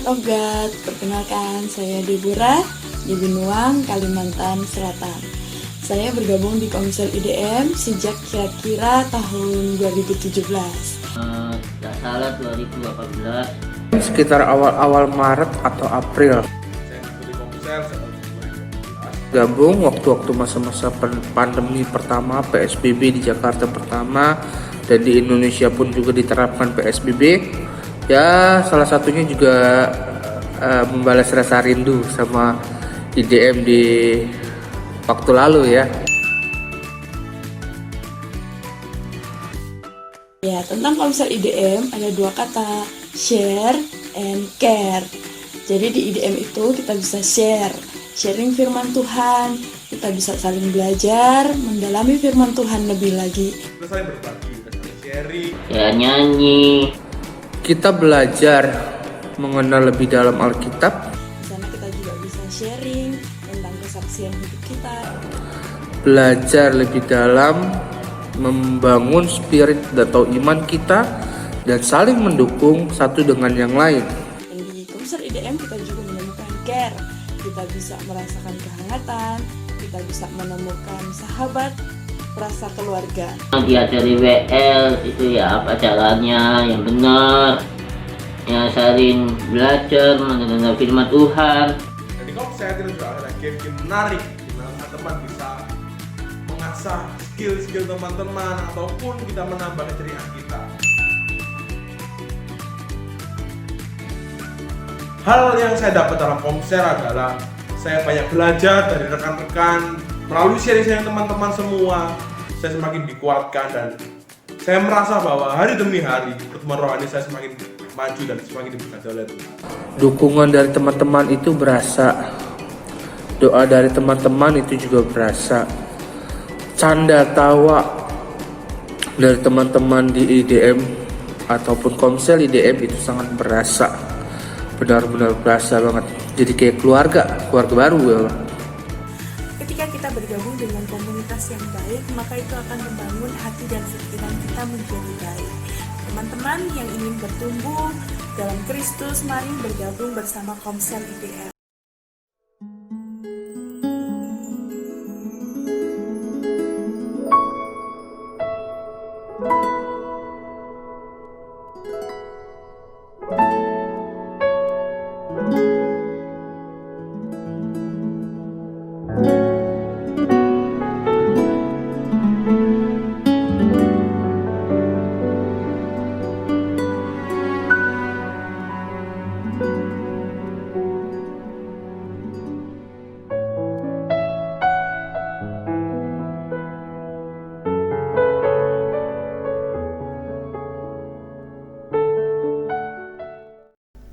Child of God, perkenalkan saya Deborah di Binuang, Kalimantan Selatan. Saya bergabung di Komsel IDM sejak kira-kira tahun 2017. Tidak salah 2018. Sekitar awal-awal Maret atau April. Saya mengikuti Komsel sejak 2017. Gabung waktu-waktu masa-masa pandemi pertama, PSBB di Jakarta pertama, dan di Indonesia pun juga diterapkan PSBB. Ya, salah satunya juga membalas rasa rindu sama IDM di waktu lalu ya. Ya, tentang Komsel IDM ada dua kata, share and care. Jadi di IDM itu kita bisa sharing firman Tuhan, kita bisa saling belajar, mendalami firman Tuhan lebih lagi. Kita saling berbagi, kita saling sharing. Ya nyanyi. Kita belajar mengenal lebih dalam Alkitab, Di sana kita juga bisa sharing tentang kesaksian hidup kita. belajar lebih dalam, membangun spirit atau iman kita, dan saling mendukung satu dengan yang lain. Dan di Komsel IDM kita juga menemukan care. Kita bisa merasakan kehangatan, kita bisa menemukan sahabat, rasa keluarga. Diajari WL itu ya apa caranya yang benar. Ya saling belajar mendengar firman Tuhan. Jadi Komsel itu juga ada game-game menarik di mana teman-teman bisa mengasah skill-skill teman-teman ataupun kita menambah keceriaan kita. Hal yang saya dapat dalam Komsel adalah saya banyak belajar dari rekan-rekan melalui sharing-sharing teman-teman semua. Saya semakin dikuatkan dan saya merasa bahwa hari demi hari pertumbuhan rohani saya semakin maju dan semakin diberkati oleh Tuhan. Dukungan dari teman-teman itu berasa, doa dari teman-teman itu juga berasa, canda tawa dari teman-teman di IDM ataupun Komsel IDM itu sangat berasa, benar-benar berasa banget. Jadi kayak keluarga baru ya. Ketika kita bergabung dengan komunitas yang baik, maka itu akan membangun hati dan pikiran kita menjadi baik. Teman-teman yang ingin bertumbuh dalam Kristus, mari bergabung bersama Komsel IDM.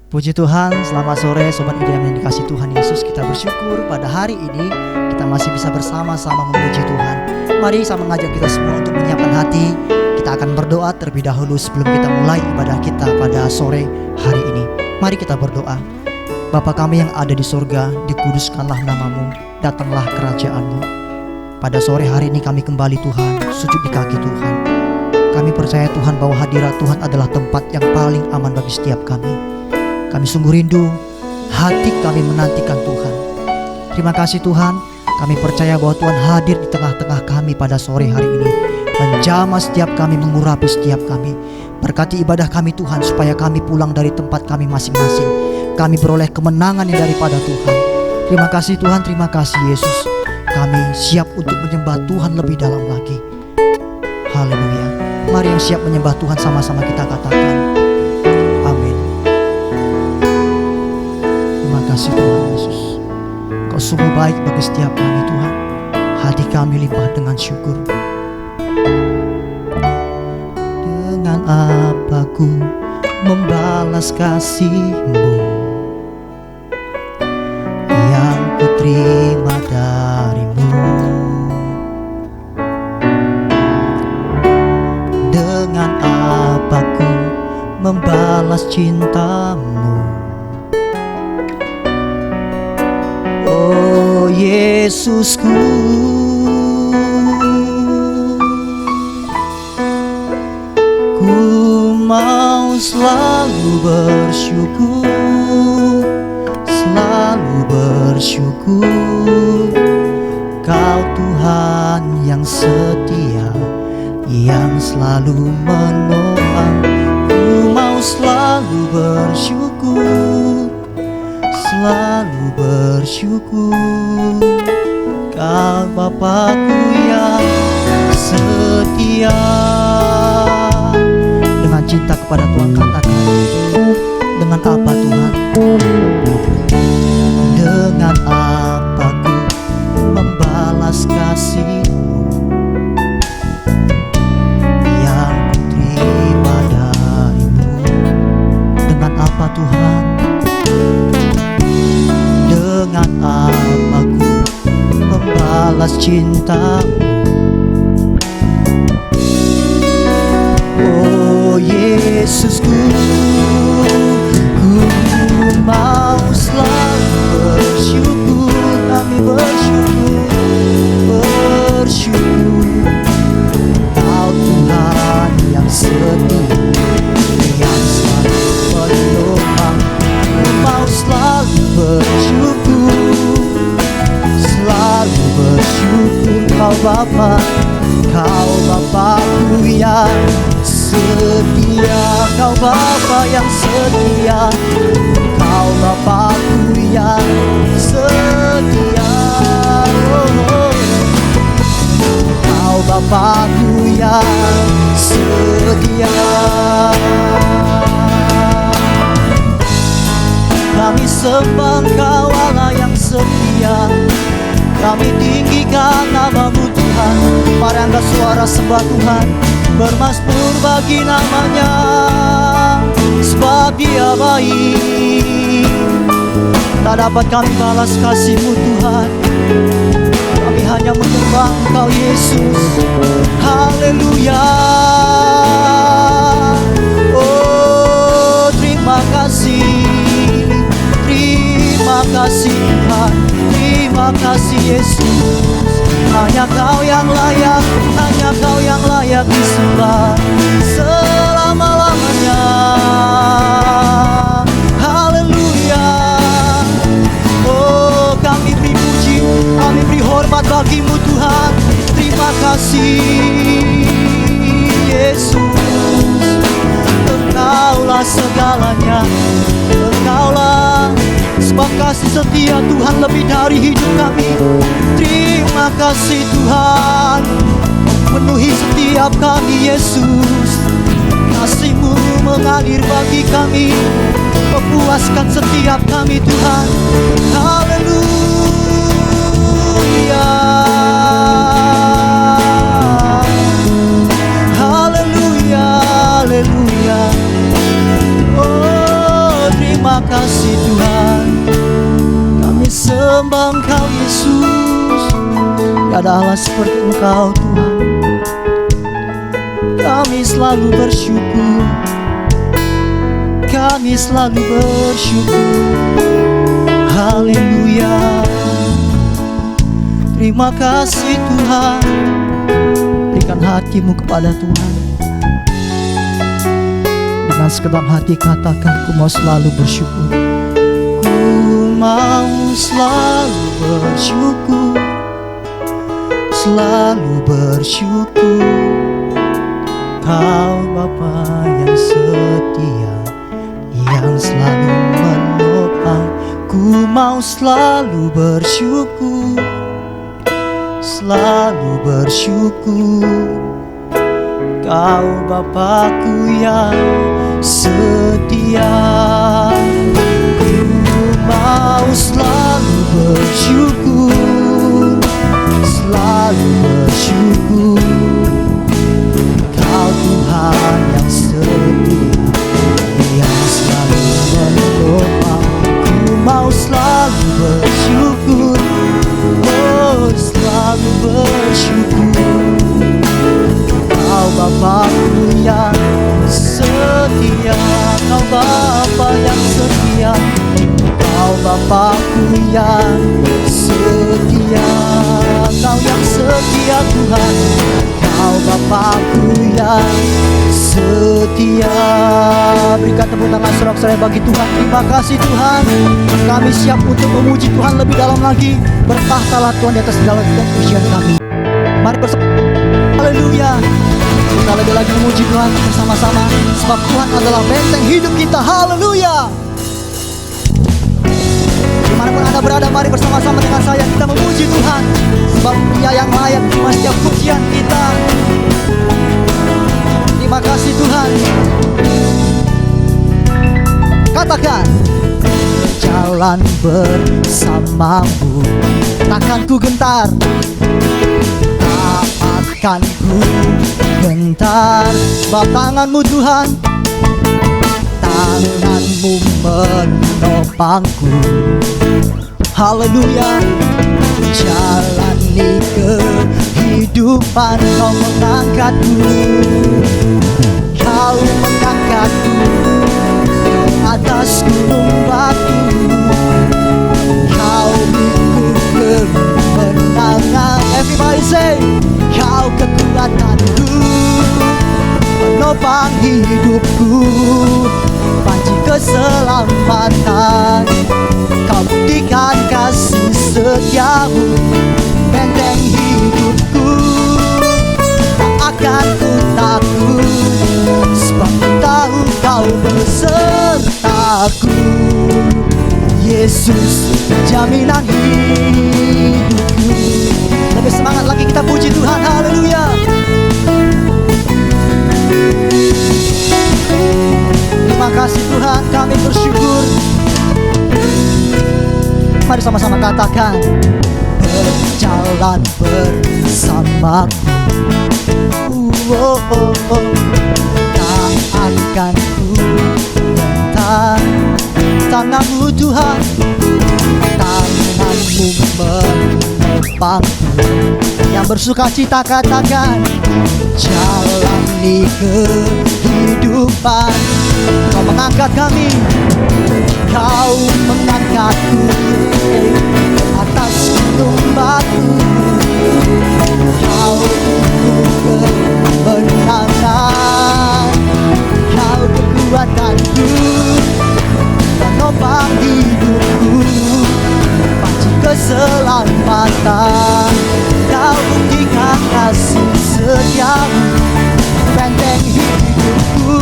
Puji Tuhan, selamat sore Sobat IDM yang dikasih Tuhan Yesus. Kita bersyukur pada hari ini kita masih bisa bersama-sama memuji Tuhan. Mari saya mengajak kita semua untuk menyiapkan hati. Kita akan berdoa terlebih dahulu sebelum kita mulai ibadah kita pada sore hari ini. Mari kita berdoa. Bapa kami yang ada di sorga, dikuduskanlah namamu, datanglah kerajaanmu. Pada sore hari ini kami kembali Tuhan, sujud di kaki Tuhan. Kami percaya Tuhan bahwa hadirat Tuhan adalah tempat yang paling aman bagi setiap kami. Kami sungguh rindu, hati kami menantikan Tuhan. Terima kasih Tuhan, kami percaya bahwa Tuhan hadir di tengah-tengah kami pada sore hari ini, menjamah setiap kami, mengurapi setiap kami. Berkati ibadah kami Tuhan, supaya kami pulang dari tempat kami masing-masing, kami beroleh kemenangan yang daripada Tuhan. Terima kasih Tuhan, terima kasih Yesus. Kami siap untuk menyembah Tuhan lebih dalam lagi. Haleluya. Mari yang siap menyembah Tuhan sama-sama kita katakan amin. Terima kasih Tuhan Yesus. Kau sungguh baik bagi setiap kami Tuhan. Hati kami limpah dengan syukur. Dengan apa ku membalas kasih-Mu yang ku terima dari-Mu? Dengan apa ku membalas cinta-Mu? Oh Yesusku, ku mau selalu bersyukur bersyukur. Kau Tuhan yang setia, yang selalu menopang. Ku mau selalu bersyukur, selalu bersyukur. Kau Bapa-Ku yang setia. Dengan cinta kepada Tuhan katakan, dengan apa Tuhan? Dengan apa ku membalas kasih-Mu yang ku terima dari-Mu? Dengan apa Tuhan? Dengan apa ku membalas cinta-Mu? Oh Yesusku, ku mau selalu bersyukur. Kami bersyukur, bersyukur. Kau Tuhan yang setia, yang selalu menopang. Ku mau selalu bersyukur, selalu bersyukur. Kau Bapa, Kau Bapa-Ku yang setia. Kau Bapa yang setia, Kau Bapa-Ku yang setia. Oh, Kau Bapa-Ku yang setia. Kami sembah Kau Allah yang setia. Kami tinggikan nama-Mu Tuhan. Mari angkat suara sembah Tuhan, bermasmur bagi nama-Nya, sebab Dia baik. Tak dapat kami balas kasih-Mu Tuhan. Kami hanya menyembah Engkau Yesus. Haleluya. Oh terima kasih, terima kasih Tuhan, terima kasih Yesus. Hanya Kau yang layak, hanya Kau yang layak disembah selama-lamanya. Haleluya. Oh kami beri puji, kami beri hormat bagi-Mu Tuhan. Terima kasih Yesus. Engkaulah segalanya, Engkaulah sebab kasih setia Tuhan lebih dari hidup kami. Terima kasih Tuhan, penuhi setiap kami Yesus. Kasih-Mu mengalir bagi kami, memuaskan setiap kami Tuhan. Haleluya. Haleluya, haleluya. Oh terima kasih Tuhan. Kami sembah Engkau Yesus. Tiada Allah seperti Engkau Tuhan. Kami selalu bersyukur, kami selalu bersyukur. Haleluya. Terima kasih Tuhan. Berikan hatimu kepada Tuhan. Dengan segenap hati katakan, ku mau selalu bersyukur. Ku mau selalu bersyukur, selalu bersyukur. Kau Bapa yang setia, yang selalu menopang. Ku mau selalu bersyukur, selalu bersyukur. Kau Bapa-Ku yang setia. Ku mau selalu bersyukur, selalu bersyukur. Kau Tuhan yang setia, yang selalu menopang. Ku mau selalu bersyukur, oh selalu bersyukur. Kau Bapa-Ku yang setia, Kau Bapa yang setia, Kau Bapa-Ku yang setia, Kau yang setia Tuhan. Kau Bapa-Ku yang setia. kita berikan tepuk tangan sorak-sorai bagi Tuhan. Terima kasih Tuhan. Kami siap untuk memuji Tuhan lebih dalam lagi. Bertahtalah Tuhan di atas segala pujian kami. Mari bersama. Haleluya. Kita lebih lagi memuji Tuhan bersama-sama, sebab Tuhan adalah benteng hidup kita. Haleluya. Dimanapun Anda berada, mari bersama-sama dengan saya kita memuji Tuhan, sebab Dia yang layak terima setiap pujian kita. Terima kasih Tuhan. Katakan, jalan bersamamu takkan ku gentar, tak akan ku gentar, sebab tanganmu Tuhan, tanganmu menopangku. Haleluya. Jalani kehidupan, kau mengangkatku, kau mengangkatku ke atas gunung batu, kau ikut kemenangan. Everybody say, kau kekuatanku, menopang hidupku, panji keselamatan. Kau buktikan kasih setiamu, benteng hidupku, tak akan ku takut, sebab ku tahu kau besertaku. Yesus jaminan hidupku. Lebih semangat lagi kita puji Tuhan. Haleluya. Terima kasih Tuhan, kami bersyukur. Mari sama-sama katakan, berjalan bersamaku, tak akan ku gentar. Tanganmu Tuhan, tanganmu menopangku. Yang bersuka cita katakan, jalani kehidupan. Kau mengangkat kami, kau mengangkatku atas gunung batu, kau kemenangan, kau kekuatanku, penopang hidupku, panji keselamatan. Kau buktikan kasih setiamu, benteng hidupku,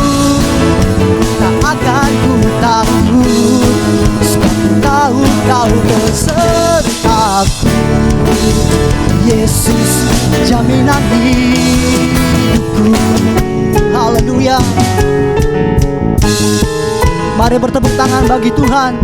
tak akan ku takut, sebab ku tahu kau besertaku. Yesus jaminan hidupku. Haleluya. Mari bertepuk tangan bagi Tuhan.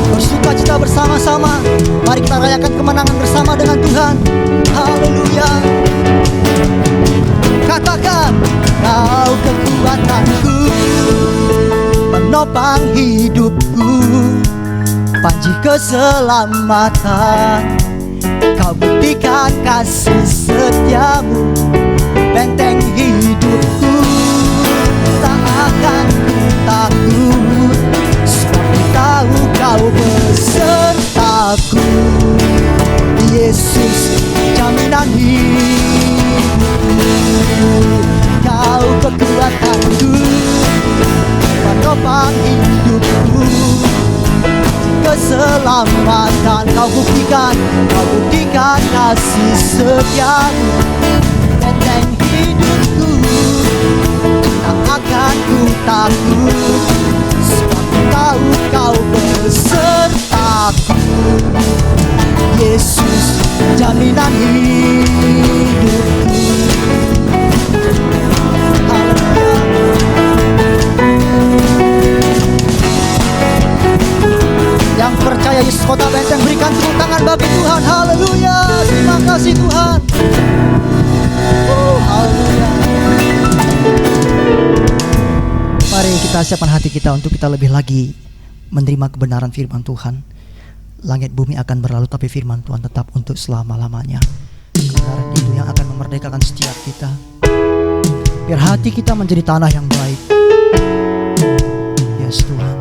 Bersuka cita bersama-sama. Mari kita rayakan kemenangan bersama dengan Tuhan. Haleluya. Katakan, kau kekuatanku, menopang hidupku, panji keselamatan. Kau buktikan kasih setiamu, benteng hidupku, tak akan ku takut, sebab ku tahu kau besertaku. Yesus jaminan hidupku, kau kekuatanku, menopang hidupku, keselamatan. Kau buktikan kasih setiamu, benteng hidupku, tak akan ku takut, sebab ku tahu kau besertaku. Yesus jaminan hidupku. Haleluya. Yang percaya Yesus kota benteng, berikan tepuk tangan bagi Tuhan. Haleluya. Terima kasih Tuhan. Haleluya. Mari kita siapkan hati kita untuk kita lebih lagi menerima kebenaran firman Tuhan. Langit bumi akan berlalu, tapi firman Tuhan tetap untuk selama-lamanya. Kebenaran itu yang akan memerdekakan setiap kita, biar hati kita menjadi tanah yang baik. Yes Tuhan.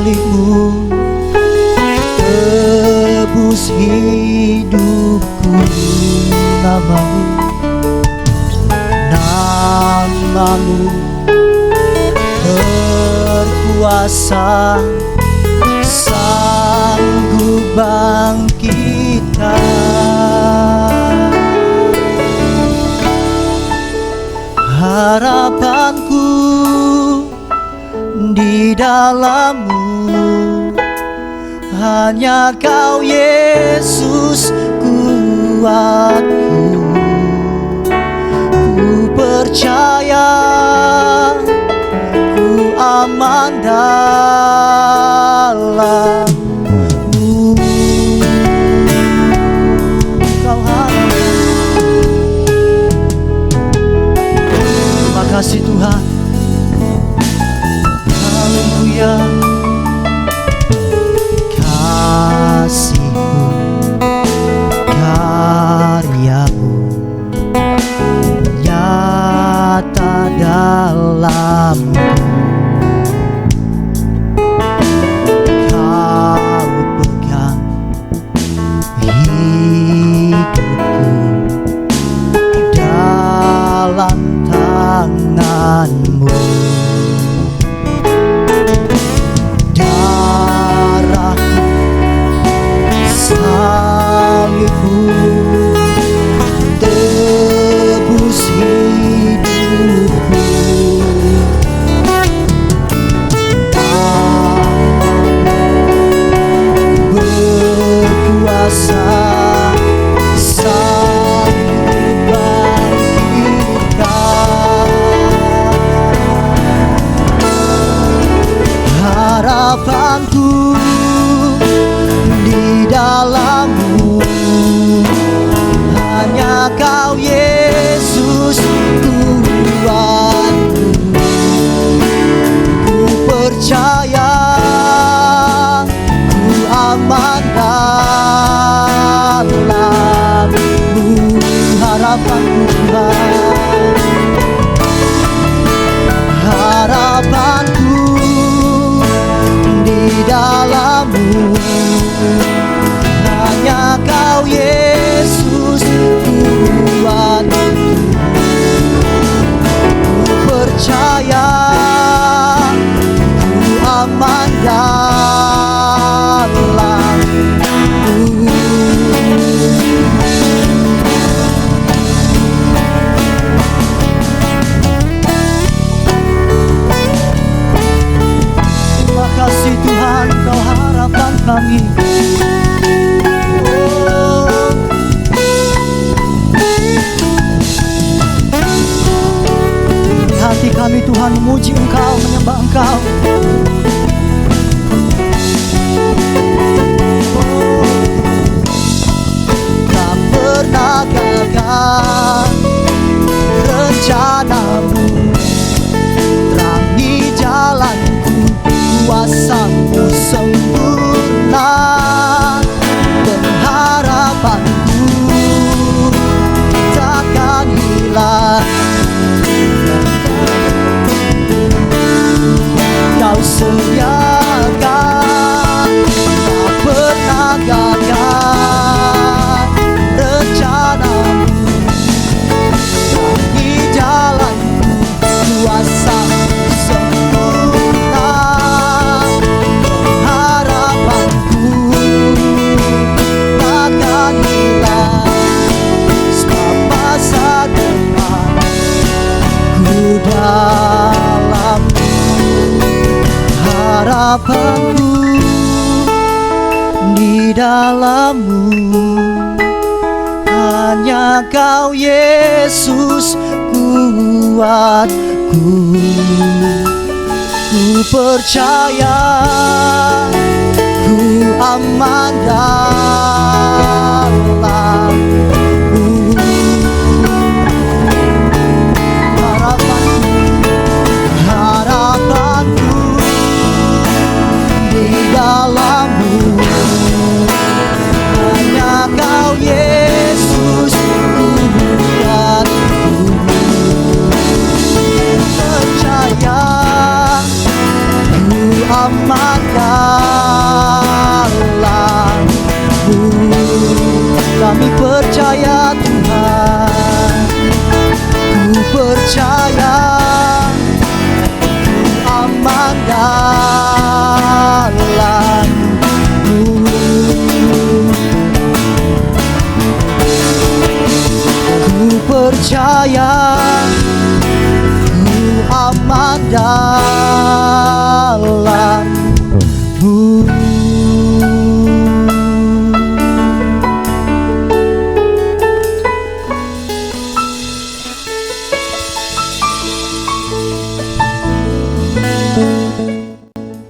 salib-Mu tebus hidupku. Nama-Mu berkuasa, sanggup bangkitkan. Harapanku di dalam-Mu, hanya Kau Yesus kuatku. Ku percaya ku aman dalam-Mu. Kau harap. Terima kasih Tuhan. Haleluya. Kasih-Mu, karya-Mu nyata dalamku. Kau pegang hidupku dalam tangan-Mu. Darah-Mu, salib-Mu tebus hidupku. Nama-Mu berkuasa, sanggup bangkitkan. Harapanku di dalam-Mu, hanya Kau Yesus kuatku. Ku percaya ku aman dalam-Mu. Harapanku Tuhan, harapanku di dalam-Mu, hanya Kau Yesus kuatku. Ku percaya ku aman dalam-Mu. Terima kasih Tuhan, Kau harapan kami. Hati kami Tuhan memuji Engkau, menyembah Engkau. Tak pernah gagal rencana-Mu, terangi jalanku, kuasa-Mu sempurna. Pengharapanku takkan hilang. Kau sediakan, tak pernah gagal rencana-Mu, terangi jalanku, kuasa-Mu sempurna. Harapanku takkan hilang, sebab masa depan ku dalam-Mu. Harapanku di dalam-Mu, hanya Kau Yesus kuatku. Ku percaya ku aman dalam-Mu. Harapanku di dalam-Mu, hanya Kau Yesus kuatku. Percaya ku aman dalam-Mu. percaya, ku aman dalam-Mu. Ku percaya, ku aman dalam-Mu.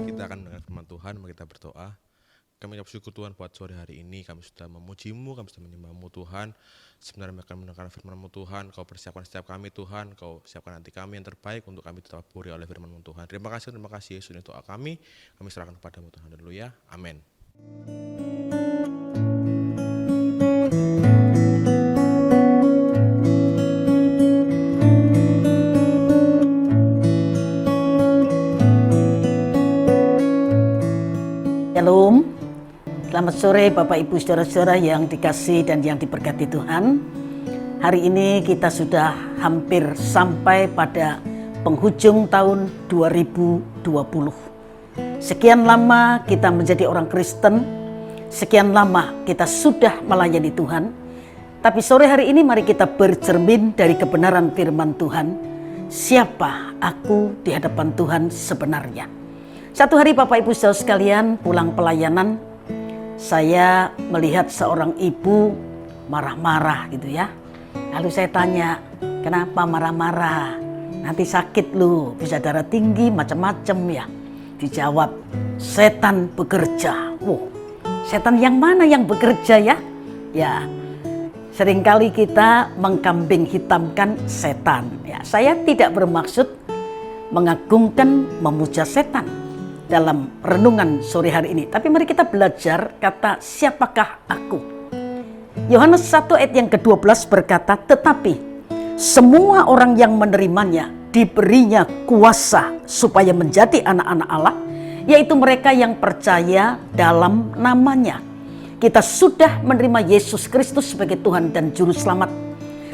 Kita akan mendengar firman Tuhan, mari kita berdoa. Kami ucap syukur Tuhan buat sore hari ini, kami sudah memuji-Mu, kami sudah menyembah-Mu Tuhan. Sebenarnya kami akan mendengar firman-Mu Tuhan, Kau persiapkan setiap kami Tuhan, Kau siapkan hati kami yang terbaik untuk kami ditaburi oleh firman-Mu Tuhan. Terima kasih Yesus, ini doa kami serahkan kepada-Mu Tuhan. Haleluya, amin. Shalom, selamat sore Bapak Ibu Saudara-saudara yang dikasihi dan yang diberkati Tuhan. Hari ini kita sudah hampir sampai pada penghujung tahun 2020. Sekian lama kita menjadi orang Kristen, sekian lama kita sudah melayani Tuhan. Tapi sore hari ini mari kita bercermin dari kebenaran firman Tuhan. Siapa aku di hadapan Tuhan sebenarnya? Satu hari Bapak Ibu Saudara sekalian pulang pelayanan, saya melihat seorang ibu marah-marah gitu ya. Lalu saya tanya, kenapa marah-marah? Nanti sakit lu, bisa darah tinggi, macam-macam ya. Dijawab, setan bekerja. Wow, setan yang mana yang bekerja ya? Ya, seringkali kita mengkambing hitamkan setan. Ya, saya tidak bermaksud mengagungkan, memuja setan dalam renungan sore hari ini. Tapi mari kita belajar kata siapakah aku. Yohanes 1 ayat yang ke-12 berkata, tetapi semua orang yang menerimanya diberinya kuasa supaya menjadi anak-anak Allah, yaitu mereka yang percaya dalam namanya. Kita sudah menerima Yesus Kristus sebagai Tuhan dan Juru Selamat.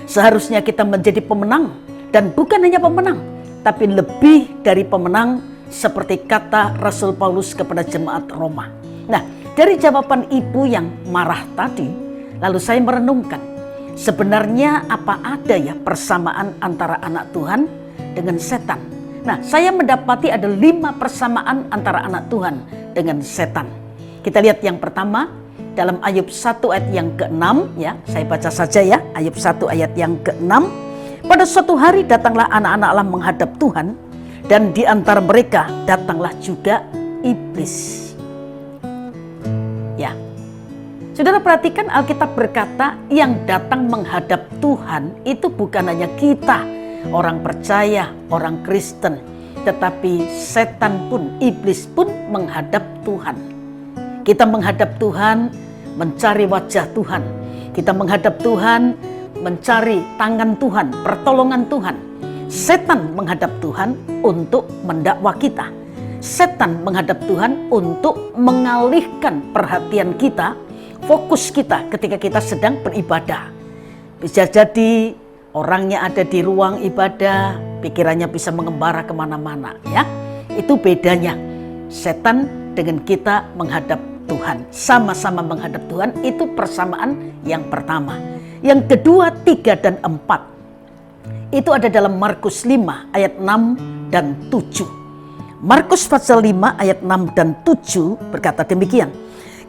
Seharusnya kita menjadi pemenang, dan bukan hanya pemenang, tapi lebih dari pemenang, seperti kata Rasul Paulus kepada jemaat Roma. Nah, dari jawaban ibu yang marah tadi, lalu saya merenungkan, sebenarnya apa ada ya persamaan antara anak Tuhan dengan setan? Nah, saya mendapati ada 5 persamaan antara anak Tuhan dengan setan. Kita lihat yang pertama, dalam Ayub 1 ayat yang ke-6, ya, saya baca saja ya, Ayub 1 ayat yang ke-6. Pada suatu hari datanglah anak-anak Allah menghadap Tuhan, dan di antara mereka datanglah juga iblis. Ya, saudara perhatikan Alkitab berkata yang datang menghadap Tuhan itu bukan hanya kita, orang percaya, orang Kristen, tetapi setan pun, iblis pun menghadap Tuhan. Kita menghadap Tuhan, mencari wajah Tuhan. Kita menghadap Tuhan, mencari tangan Tuhan, pertolongan Tuhan. Setan menghadap Tuhan untuk mendakwa kita. Setan menghadap Tuhan untuk mengalihkan perhatian kita, fokus kita ketika kita sedang beribadah. Bisa jadi orangnya ada di ruang ibadah, pikirannya bisa mengembara kemana-mana ya. Itu bedanya setan dengan kita menghadap Tuhan. Sama-sama menghadap Tuhan, itu persamaan yang pertama. Yang kedua, 3 dan 4. Itu ada dalam Markus 5 ayat 6 dan 7. Markus pasal 5 ayat 6 dan 7 berkata demikian.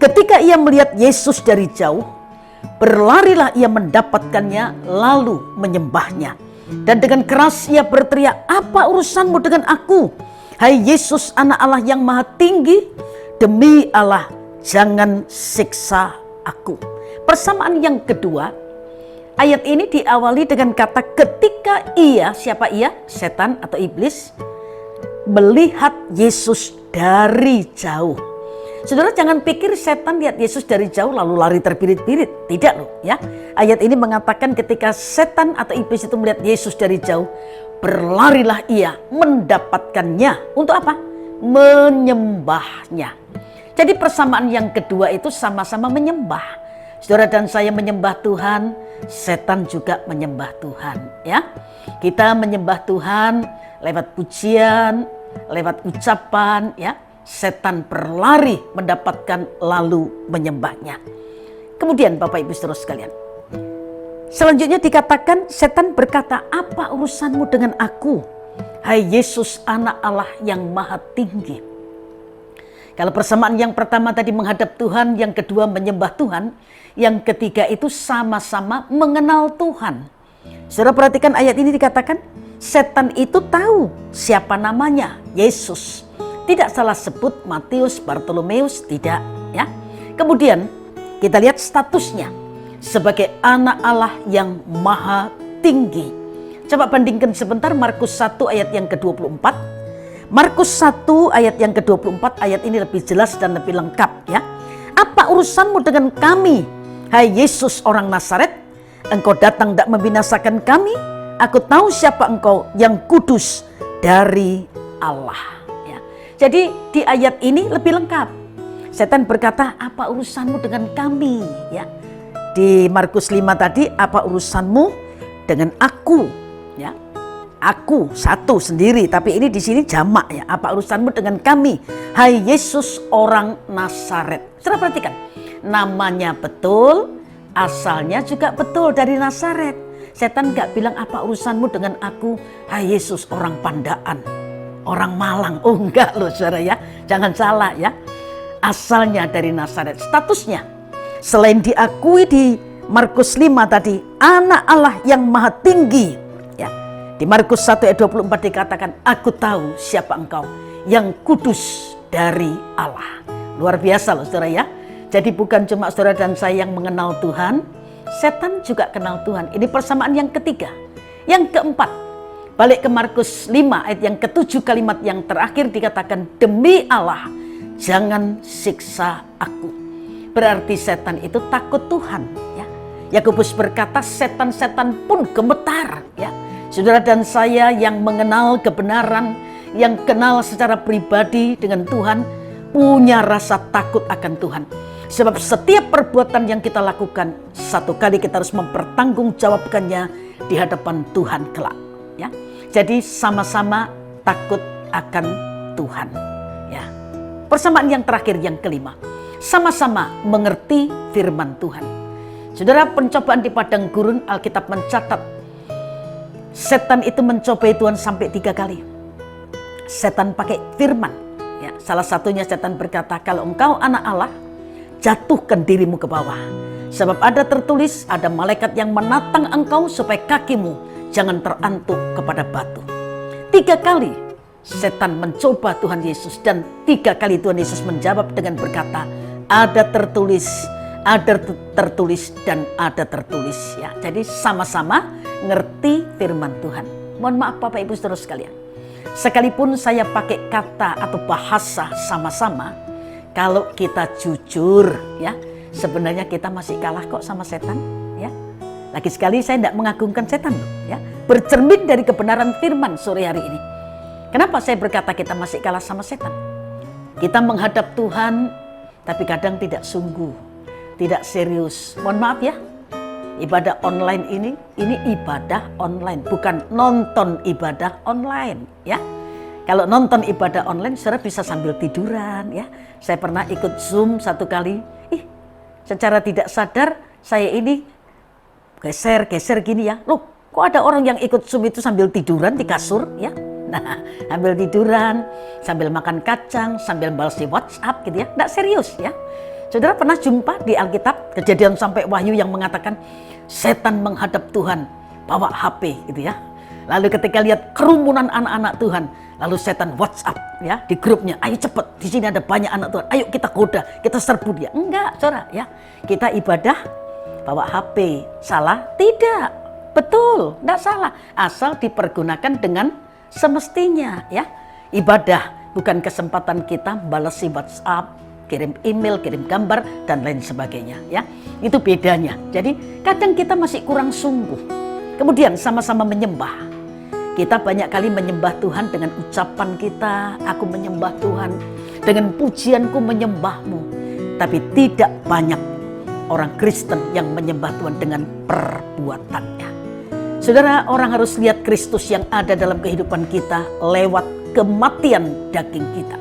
Ketika ia melihat Yesus dari jauh, berlarilah ia mendapatkannya lalu menyembahnya. Dan dengan keras ia berteriak, apa urusanmu dengan aku? Hai Yesus anak Allah yang maha tinggi, demi Allah jangan siksa aku. Persamaan yang kedua, ayat ini diawali dengan kata ketika ia, siapa ia? Setan atau iblis, melihat Yesus dari jauh. Saudara jangan pikir setan lihat Yesus dari jauh lalu lari terbirit-birit. Tidak loh ya. Ayat ini mengatakan ketika setan atau iblis itu melihat Yesus dari jauh, berlarilah ia mendapatkannya. Untuk apa? Menyembahnya. Jadi persamaan yang kedua itu sama-sama menyembah. Saudara dan saya menyembah Tuhan setan juga menyembah Tuhan, ya. Kita menyembah Tuhan lewat pujian, lewat ucapan, ya. Setan berlari mendapatkan lalu menyembahnya. Kemudian Bapak Ibu Saudara sekalian, selanjutnya dikatakan setan berkata, apa urusanmu dengan aku, hai Yesus anak Allah yang maha tinggi. Kalau persamaan yang pertama tadi menghadap Tuhan, yang kedua menyembah Tuhan, yang ketiga itu sama-sama mengenal Tuhan. Saudara perhatikan ayat ini dikatakan, setan itu tahu siapa namanya, Yesus. Tidak salah sebut Matius, Bartolomeus, tidak, ya. Kemudian kita lihat statusnya sebagai anak Allah yang maha tinggi. Coba bandingkan sebentar Markus 1 ayat yang ke-24. Markus 1 ayat yang ke-24, ayat ini lebih jelas dan lebih lengkap, ya. Apa urusanmu dengan kami, hai Yesus orang Nazaret? Engkau datang tidak membinasakan kami? Aku tahu siapa engkau, yang kudus dari Allah. Ya. Jadi di ayat ini lebih lengkap. Setan berkata, apa urusanmu dengan kami? Ya. Di Markus 5 tadi, apa urusanmu dengan aku? Ya. Aku satu sendiri, tapi ini di sini jamak, ya. Apa urusanmu dengan kami, hai Yesus orang Nazaret? Saudara perhatikan, namanya betul, asalnya juga betul dari Nazaret. Setan gak bilang apa urusanmu dengan aku, hai Yesus orang Pandaan, orang Malang. Oh enggak loh saudara, ya. Jangan salah, ya. Asalnya dari Nazaret. Statusnya selain diakui di Markus 5 tadi, anak Allah yang maha tinggi, ya. Di Markus 1 ayat 24 dikatakan, aku tahu siapa engkau, yang kudus dari Allah. Luar biasa loh saudara, ya. Jadi bukan cuma saudara dan saya yang mengenal Tuhan, setan juga kenal Tuhan. Ini persamaan yang ketiga. Yang keempat, balik ke Markus 5 ayat yang ke-7, kalimat yang terakhir dikatakan, demi Allah jangan siksa aku. Berarti setan itu takut Tuhan, ya. Yakobus berkata, setan-setan pun gemetar, ya. Saudara dan saya yang mengenal kebenaran, yang kenal secara pribadi dengan Tuhan, punya rasa takut akan Tuhan. Sebab setiap perbuatan yang kita lakukan, satu kali kita harus mempertanggungjawabkannya di hadapan Tuhan kelak, ya. Jadi sama-sama takut akan Tuhan, ya. Persamaan yang terakhir yang kelima, sama-sama mengerti firman Tuhan. Saudara, pencobaan di padang gurun, Alkitab mencatat setan itu mencobai Tuhan sampai 3 kali. Setan pakai firman, ya. Salah satunya setan berkata, kalau engkau anak Allah, jatuhkan dirimu ke bawah. Sebab ada tertulis, ada malaikat yang menatang engkau supaya kakimu jangan terantuk kepada batu. 3 kali setan mencoba Tuhan Yesus, dan 3 kali Tuhan Yesus menjawab dengan berkata, ada tertulis, ada tertulis, dan ada tertulis, ya. Jadi sama-sama ngerti firman Tuhan. Mohon maaf Bapak Ibu Saudara sekalian, sekalipun saya pakai kata atau bahasa sama-sama, kalau kita jujur, ya, sebenarnya kita masih kalah kok sama setan, ya. Lagi sekali saya tidak mengagungkan setan, ya. Bercermin dari kebenaran firman sore hari ini. Kenapa saya berkata kita masih kalah sama setan? Kita menghadap Tuhan, tapi kadang tidak sungguh, tidak serius. Mohon maaf ya, ibadah online ini ibadah online, bukan nonton ibadah online, ya. Kalau nonton ibadah online, saudara bisa sambil tiduran, ya. Saya pernah ikut Zoom 1 kali, secara tidak sadar saya ini geser gini, ya. Loh, kok ada orang yang ikut Zoom itu sambil tiduran di kasur, ya. Nah, sambil tiduran, sambil makan kacang, sambil balas di WhatsApp gitu, ya. Nggak serius, ya. Saudara pernah jumpa di Alkitab Kejadian sampai Wahyu yang mengatakan setan menghadap Tuhan bawa HP gitu, ya. Lalu ketika lihat kerumunan anak-anak Tuhan, lalu setan WhatsApp, ya, di grupnya, ayo cepet, di sini ada banyak anak Tuhan, ayo kita goda, kita serbu dia. Enggak, saudara, ya. Kita ibadah bawa HP, salah? Tidak, betul, enggak salah, asal dipergunakan dengan semestinya, ya. Ibadah bukan kesempatan kita balesi WhatsApp, kirim email, kirim gambar, dan lain sebagainya, ya. Itu bedanya. Jadi kadang kita masih kurang sungguh. Kemudian sama-sama menyembah. Kita banyak kali menyembah Tuhan dengan ucapan kita, aku menyembah Tuhan, dengan pujianku menyembahmu. Tapi tidak banyak orang Kristen yang menyembah Tuhan dengan perbuatannya. Saudara, orang harus lihat Kristus yang ada dalam kehidupan kita lewat kematian daging kita,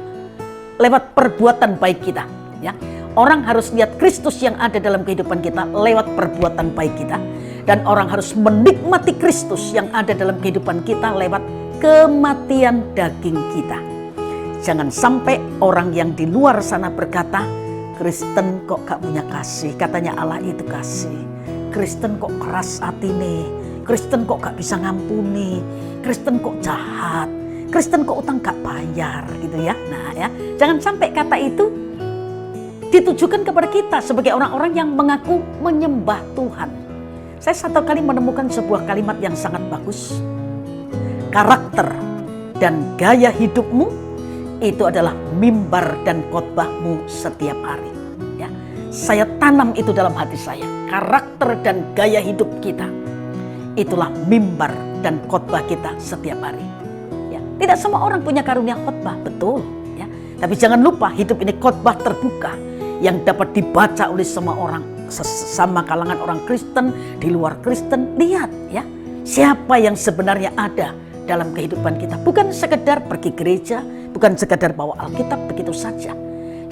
lewat perbuatan baik kita. Ya, orang harus lihat Kristus yang ada dalam kehidupan kita lewat perbuatan baik kita, dan orang harus menikmati Kristus yang ada dalam kehidupan kita lewat kematian daging kita. Jangan sampai orang yang di luar sana berkata, Kristen kok gak punya kasih, katanya Allah itu kasih. Kristen kok keras hati nih, Kristen kok gak bisa ngampuni, Kristen kok jahat, Kristen kok utang gak bayar gitu ya. Nah ya, jangan sampai kata itu ditujukan kepada kita sebagai orang-orang yang mengaku menyembah Tuhan. Saya satu kali menemukan sebuah kalimat yang sangat bagus. Karakter dan gaya hidupmu itu adalah mimbar dan khotbahmu setiap hari. Ya, saya tanam itu dalam hati saya. Karakter dan gaya hidup kita itulah mimbar dan khotbah kita setiap hari. Ya, tidak semua orang punya karunia khotbah, betul. Ya, tapi jangan lupa hidup ini khotbah terbuka yang dapat dibaca oleh semua orang, sesama kalangan orang Kristen, di luar Kristen. Lihat ya, siapa yang sebenarnya ada dalam kehidupan kita. Bukan sekedar pergi gereja, bukan sekedar bawa Alkitab begitu saja.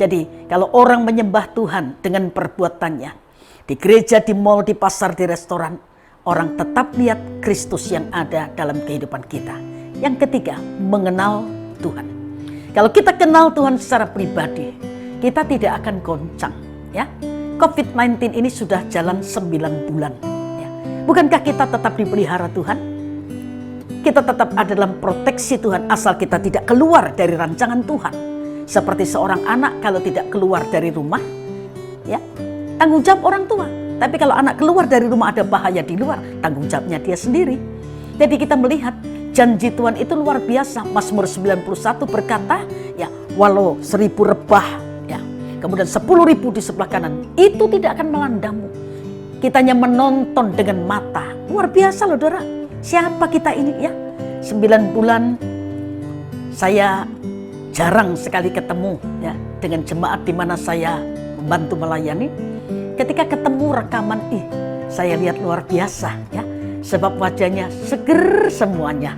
Jadi kalau orang menyembah Tuhan dengan perbuatannya, di gereja, di mal, di pasar, di restoran, orang tetap lihat Kristus yang ada dalam kehidupan kita. Yang ketiga, mengenal Tuhan. Kalau kita kenal Tuhan secara pribadi, kita tidak akan goncang. Ya, COVID-19 ini sudah jalan 9 bulan. Ya. Bukankah kita tetap dipelihara Tuhan? Kita tetap ada dalam proteksi Tuhan asal kita tidak keluar dari rancangan Tuhan. Seperti seorang anak kalau tidak keluar dari rumah, ya tanggung jawab orang tua. Tapi kalau anak keluar dari rumah ada bahaya di luar, tanggung jawabnya dia sendiri. Jadi kita melihat janji Tuhan itu luar biasa. Mazmur 91 berkata, ya walau 1000 rebah, ya kemudian 10.000 di sebelah kanan, itu tidak akan melandamu. Kita hanya menonton dengan mata. Luar biasa loh saudara. Siapa kita ini ya? 9 bulan saya jarang sekali ketemu ya dengan jemaat di mana saya membantu melayani. Ketika ketemu rekaman, saya lihat luar biasa ya. Sebab wajahnya seger semuanya.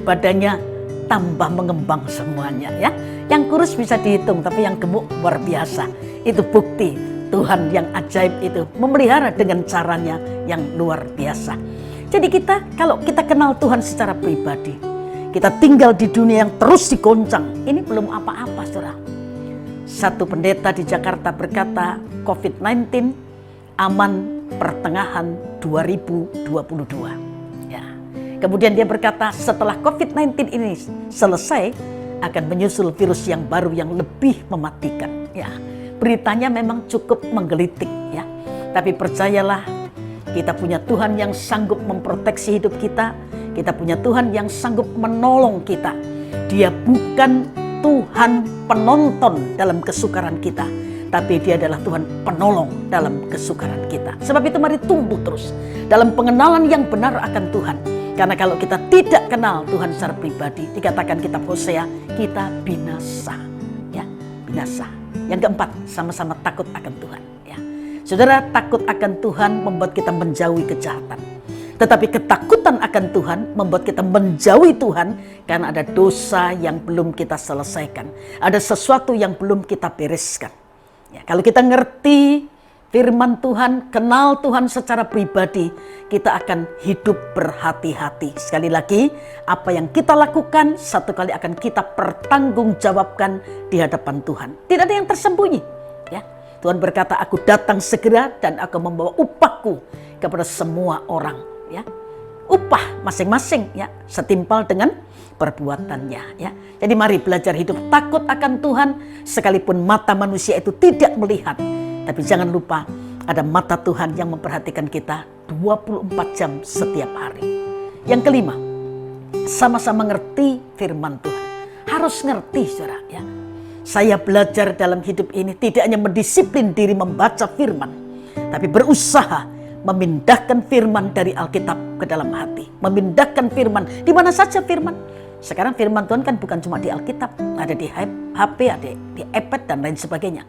Badannya tambah mengembang semuanya ya. Yang kurus bisa dihitung, tapi yang gemuk luar biasa. Itu bukti Tuhan yang ajaib itu memelihara dengan caranya yang luar biasa. Jadi kalau kita kenal Tuhan secara pribadi, kita tinggal di dunia yang terus digoncang. Ini belum apa-apa, saudara. Satu pendeta di Jakarta berkata, COVID-19 aman pertengahan 2022. Ya. Kemudian dia berkata, setelah COVID-19 ini selesai, akan menyusul virus yang baru yang lebih mematikan. Ya. Beritanya memang cukup menggelitik, ya. Tapi percayalah, kita punya Tuhan yang sanggup memproteksi hidup kita. Kita punya Tuhan yang sanggup menolong kita. Dia bukan Tuhan penonton dalam kesukaran kita, tapi dia adalah Tuhan penolong dalam kesukaran kita. Sebab itu mari tumbuh terus dalam pengenalan yang benar akan Tuhan. Karena kalau kita tidak kenal Tuhan secara pribadi, dikatakan kitab Hosea, kita binasa. Ya, binasa. Yang keempat, sama-sama takut akan Tuhan. Ya. Saudara, takut akan Tuhan membuat kita menjauhi kejahatan. Tetapi ketakutan akan Tuhan membuat kita menjauhi Tuhan karena ada dosa yang belum kita selesaikan. Ada sesuatu yang belum kita bereskan. Ya, kalau kita ngerti firman Tuhan, kenal Tuhan secara pribadi, kita akan hidup berhati-hati. Sekali lagi, apa yang kita lakukan satu kali akan kita pertanggungjawabkan di hadapan Tuhan. Tidak ada yang tersembunyi. Ya. Tuhan berkata, aku datang segera dan aku membawa upahku kepada semua orang. Ya, upah masing-masing ya setimpal dengan perbuatannya ya. Jadi mari belajar hidup takut akan Tuhan sekalipun mata manusia itu tidak melihat. Tapi jangan lupa ada mata Tuhan yang memperhatikan kita 24 jam setiap hari. Yang kelima, sama-sama ngerti firman Tuhan. Harus ngerti saudara ya. Saya belajar dalam hidup ini tidak hanya mendisiplin diri membaca firman, tapi berusaha memindahkan firman dari Alkitab ke dalam hati. Memindahkan firman di mana saja firman. Sekarang firman Tuhan kan bukan cuma di Alkitab, ada di HP, ada di iPad dan lain sebagainya.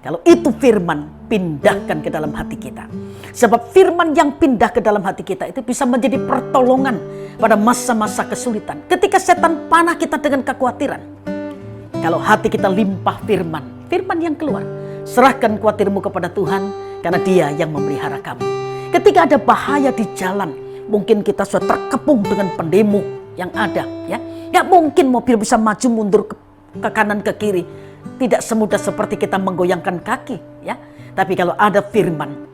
Kalau itu firman, pindahkan ke dalam hati kita. Sebab firman yang pindah ke dalam hati kita itu bisa menjadi pertolongan pada masa-masa kesulitan. Ketika setan panah kita dengan kekhawatiran. Kalau hati kita limpah firman, firman yang keluar. Serahkan khawatirmu kepada Tuhan, karena Dia yang memelihara kamu. Ketika ada bahaya di jalan, mungkin kita sudah terkepung dengan pendemo yang ada. Ya, nggak mungkin mobil bisa maju mundur ke kanan ke kiri. Tidak semudah seperti kita menggoyangkan kaki, ya. Tapi kalau ada firman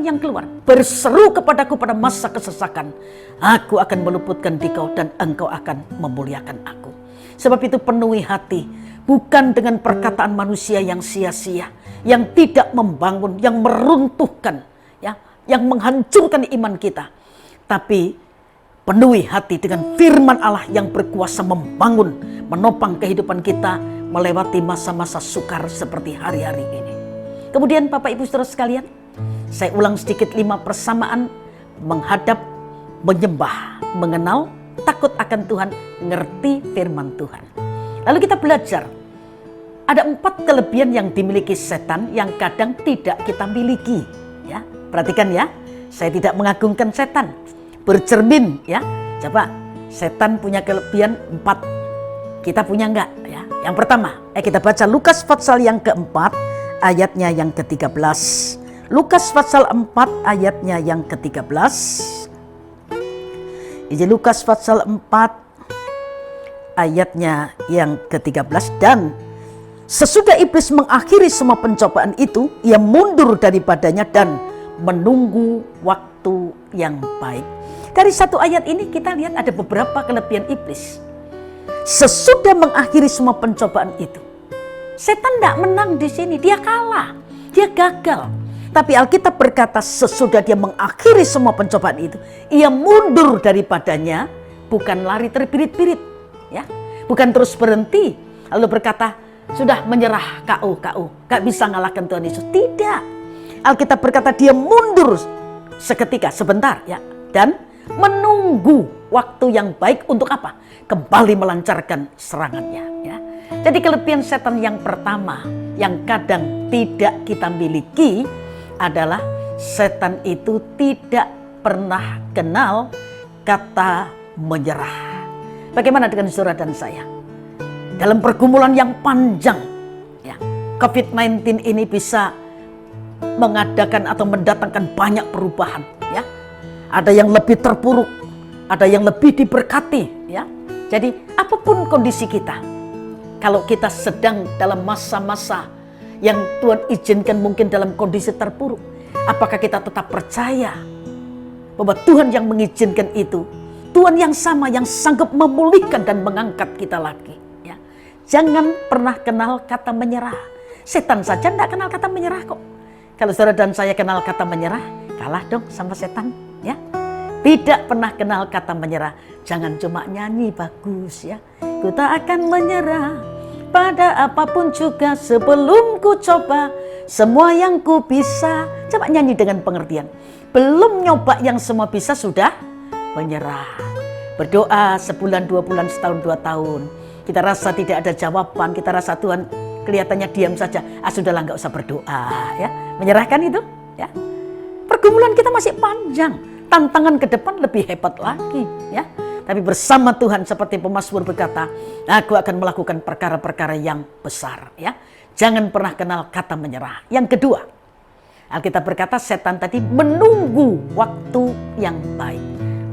yang keluar, berseru kepadaku pada masa kesesakan, aku akan meluputkan dikau dan engkau akan memuliakan aku. Sebab itu penuhi hati, bukan dengan perkataan manusia yang sia-sia, yang tidak membangun, yang meruntuhkan, ya, yang menghancurkan iman kita. Tapi penuhi hati dengan firman Allah yang berkuasa membangun, menopang kehidupan kita melewati masa-masa sukar seperti hari-hari ini. Kemudian Bapak Ibu Saudara sekalian, saya ulang sedikit 5 persamaan: menghadap, menyembah, mengenal, takut akan Tuhan, ngerti firman Tuhan. Lalu kita belajar, ada 4 kelebihan yang dimiliki setan yang kadang tidak kita miliki. Ya, perhatikan ya, saya tidak mengagungkan setan. Bercermin ya, coba setan punya kelebihan 4, kita punya enggak ya? Yang pertama, kita baca Lukas pasal yang keempat ayatnya yang ke-13. Lukas pasal 4 ayatnya yang ke-13. Ini Lukas pasal 4 ayatnya yang ke-13. Dan sesudah iblis mengakhiri semua pencobaan itu, ia mundur daripadanya dan menunggu waktu yang baik. Dari satu ayat ini kita lihat ada beberapa kelebihan iblis. Sesudah mengakhiri semua pencobaan itu, setan tidak menang di sini, dia kalah, dia gagal. Tapi Alkitab berkata sesudah dia mengakhiri semua pencobaan itu, ia mundur daripadanya, bukan lari terbirit-birit, ya, bukan terus berhenti lalu berkata sudah menyerah, KO, gak bisa ngalahkan Tuhan Yesus. Tidak, Alkitab berkata dia mundur seketika, sebentar, ya, dan menunggu waktu yang baik untuk apa? Kembali melancarkan serangannya, ya. Jadi kelebihan setan yang pertama yang kadang tidak kita miliki adalah setan itu tidak pernah kenal kata menyerah. Bagaimana dengan saudara dan saya? Dalam pergumulan yang panjang, ya, COVID-19 ini bisa mengadakan atau mendatangkan banyak perubahan, ya. Ada yang lebih terpuruk, ada yang lebih diberkati, ya. Jadi apapun kondisi kita, kalau kita sedang dalam masa-masa yang Tuhan izinkan mungkin dalam kondisi terpuruk, apakah kita tetap percaya bahwa Tuhan yang mengizinkan itu, Tuhan yang sama yang sanggup memulihkan dan mengangkat kita lagi, ya. Jangan pernah kenal kata menyerah. Setan saja tidak kenal kata menyerah kok. Kalau saudara dan saya kenal kata menyerah, kalah dong sama setan, ya. Tidak pernah kenal kata menyerah. Jangan cuma nyanyi bagus, ya. Ku tak akan menyerah pada apapun juga sebelum ku coba semua yang ku bisa. Coba nyanyi dengan pengertian. Belum nyoba yang semua bisa sudah menyerah. Berdoa sebulan, 2 bulan, setahun, 2 tahun. Kita rasa tidak ada jawaban. Kita rasa Tuhan kelihatannya diam saja. Sudahlah, nggak usah berdoa, ya. Menyerahkan itu, ya. Pergumulan kita masih panjang. Tantangan ke depan lebih hebat lagi, ya. Tapi bersama Tuhan seperti pemazmur berkata, aku akan melakukan perkara-perkara yang besar, ya. Jangan pernah kenal kata menyerah. Yang kedua, Alkitab berkata setan tadi menunggu waktu yang baik.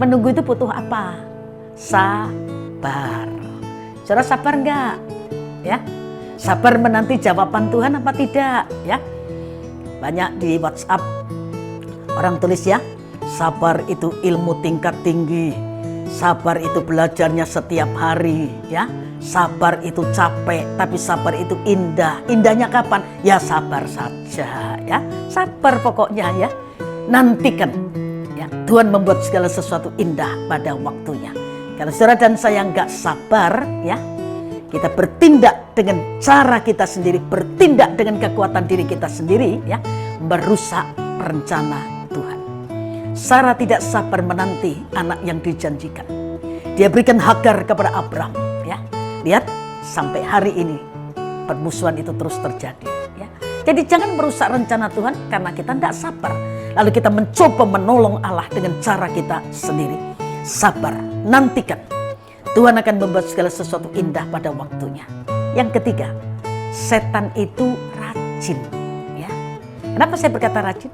Menunggu itu butuh apa? Sabar. Saudara sabar enggak? Ya. Sabar menanti jawaban Tuhan apa tidak, ya. Banyak di WhatsApp orang tulis, ya, sabar itu ilmu tingkat tinggi. Sabar itu belajarnya setiap hari, ya. Sabar itu capek, tapi sabar itu indah. Indahnya kapan? Ya sabar saja, ya. Sabar pokoknya, ya. Nantikan, ya. Tuhan membuat segala sesuatu indah pada waktunya. Kalau saudara dan saya nggak sabar, ya, kita bertindak dengan cara kita sendiri, bertindak dengan kekuatan diri kita sendiri, ya, merusak rencana Tuhan. Sarah tidak sabar menanti anak yang dijanjikan. Dia berikan Hagar kepada Abraham, ya. Lihat, sampai hari ini permusuhan itu terus terjadi, ya. Jadi jangan merusak rencana Tuhan karena kita tidak sabar. Lalu kita mencoba menolong Allah dengan cara kita sendiri. Sabar, nantikan. Tuhan akan membuat segala sesuatu indah pada waktunya. Yang ketiga, setan itu rajin. Ya. Kenapa saya berkata rajin?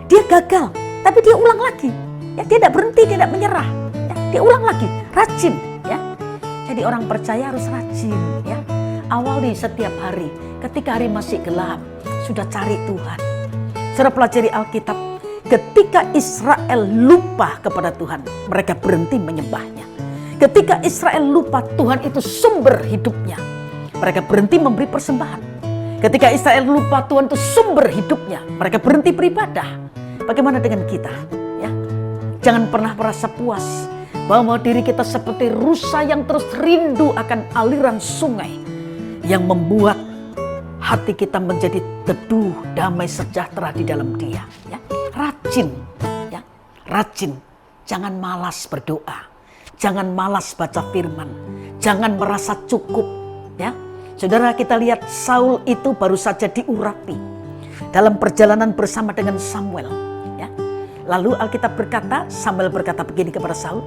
Dia gagal, tapi dia ulang lagi. Ya, dia tidak berhenti, dia tidak menyerah. Ya, dia ulang lagi, rajin. Ya. Jadi orang percaya harus rajin. Ya. Awali setiap hari, ketika hari masih gelap, sudah cari Tuhan. Saudara pelajari Alkitab, ketika Israel lupa kepada Tuhan, mereka berhenti menyembahnya. Ketika Israel lupa Tuhan itu sumber hidupnya, mereka berhenti memberi persembahan. Ketika Israel lupa Tuhan itu sumber hidupnya, mereka berhenti beribadah. Bagaimana dengan kita? Ya, jangan pernah merasa puas bahwa diri kita seperti rusa yang terus rindu akan aliran sungai yang membuat hati kita menjadi teduh, damai, sejahtera di dalam Dia. Ya, rajin, ya, rajin. Jangan malas berdoa, jangan malas baca firman, jangan merasa cukup. Ya, saudara, kita lihat Saul itu baru saja diurapi dalam perjalanan bersama dengan Samuel. Ya, lalu Alkitab berkata, Samuel berkata begini kepada Saul,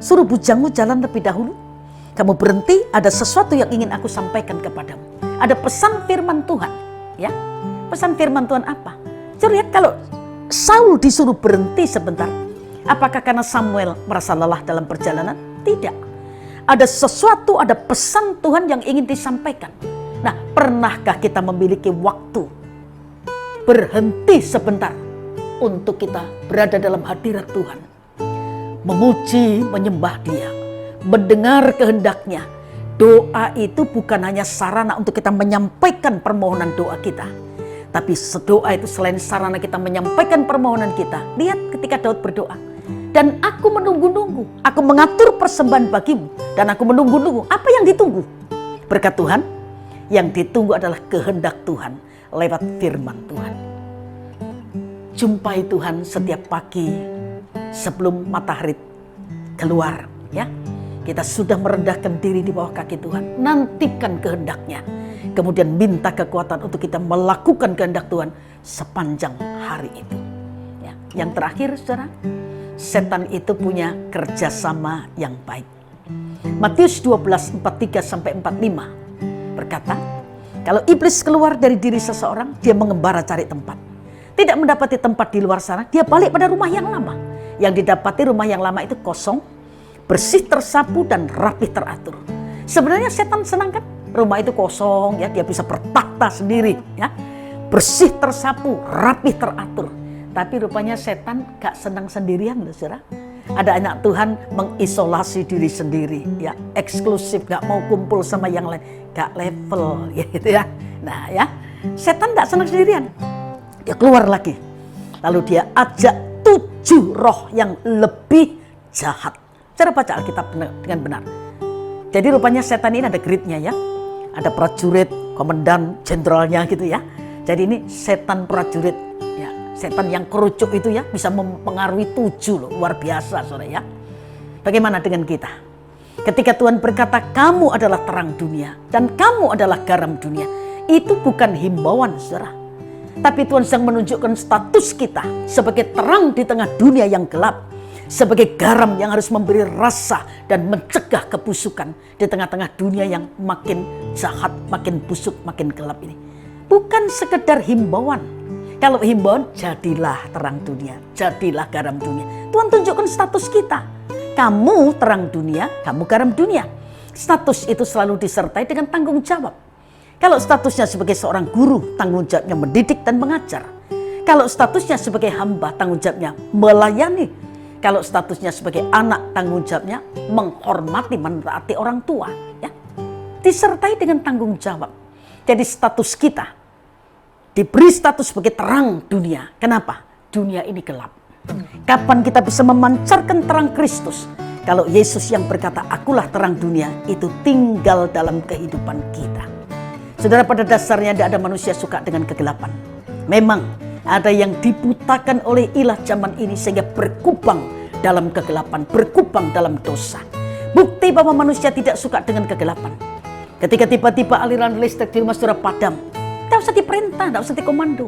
suruh bujangmu jalan lebih dahulu. Kamu berhenti, ada sesuatu yang ingin aku sampaikan kepadamu. Ada pesan firman Tuhan. Ya, pesan firman Tuhan apa? Coba lihat, kalau Saul disuruh berhenti sebentar, apakah karena Samuel merasa lelah dalam perjalanan? Tidak. Ada sesuatu, ada pesan Tuhan yang ingin disampaikan. Nah, pernahkah kita memiliki waktu berhenti sebentar untuk kita berada dalam hadirat Tuhan, memuji, menyembah Dia, mendengar kehendaknya? Doa itu bukan hanya sarana untuk kita menyampaikan permohonan doa kita, tapi doa itu selain sarana kita menyampaikan permohonan kita. Lihat ketika Daud berdoa, dan aku menunggu-nunggu, aku mengatur persembahan bagimu, dan aku menunggu-nunggu. Apa yang ditunggu? Berkat Tuhan. Yang ditunggu adalah kehendak Tuhan lewat firman Tuhan. Jumpai Tuhan setiap pagi sebelum matahari keluar. Ya, kita sudah merendahkan diri di bawah kaki Tuhan. Nantikan kehendaknya. Kemudian minta kekuatan untuk kita melakukan kehendak Tuhan sepanjang hari itu. Ya. Yang terakhir, saudara, setan itu punya kerjasama yang baik. Matius 12:43-45 berkata, kalau iblis keluar dari diri seseorang, dia mengembara cari tempat. Tidak mendapati tempat di luar sana, dia balik pada rumah yang lama. Yang didapati rumah yang lama itu kosong, bersih, tersapu, dan rapih teratur. Sebenarnya setan senang kan? Rumah itu kosong, ya, dia bisa bertahta sendiri, ya, bersih, tersapu, rapih, teratur. Tapi rupanya setan gak senang sendirian, loh, saudara. Ada anak Tuhan mengisolasi diri sendiri, ya, eksklusif, gak mau kumpul sama yang lain, gak level, ya, gitu ya. Nah, ya, setan gak senang sendirian. Dia keluar lagi, lalu dia ajak 7 roh yang lebih jahat. Cara baca Alkitab dengan benar. Jadi rupanya setan ini ada gridnya, ya. Ada prajurit, komandan, jenderalnya gitu, ya. Jadi ini setan prajurit, ya. Setan yang kerucuk itu, ya, bisa mempengaruhi 7 loh. Luar biasa, saudara, ya. Bagaimana dengan kita? Ketika Tuhan berkata kamu adalah terang dunia dan kamu adalah garam dunia, itu bukan himbauan, saudara. Tapi Tuhan sedang menunjukkan status kita sebagai terang di tengah dunia yang gelap. Sebagai garam yang harus memberi rasa dan mencegah kebusukan di tengah-tengah dunia yang makin jahat, makin busuk, makin gelap ini. Bukan sekedar himbauan. Kalau himbauan, jadilah terang dunia, jadilah garam dunia. Tuhan tunjukkan status kita. Kamu terang dunia, kamu garam dunia. Status itu selalu disertai dengan tanggung jawab. Kalau statusnya sebagai seorang guru, tanggung jawabnya mendidik dan mengajar. Kalau statusnya sebagai hamba, tanggung jawabnya melayani. Kalau statusnya sebagai anak, tanggung jawabnya menghormati, menaati orang tua, ya. Disertai dengan tanggung jawab. Jadi status kita diberi status sebagai terang dunia. Kenapa? Dunia ini gelap. Kapan kita bisa memancarkan terang Kristus? Kalau Yesus yang berkata, akulah terang dunia, itu tinggal dalam kehidupan kita. Saudara, pada dasarnya tidak ada manusia suka dengan kegelapan. Memang ada yang dibutakan oleh ilah zaman ini sehingga berkubang dalam kegelapan, berkubang dalam dosa. Bukti bahwa manusia tidak suka dengan kegelapan. Ketika tiba-tiba aliran listrik di rumah saudara padam, Tidak usah diperintah, tidak usah dikomando.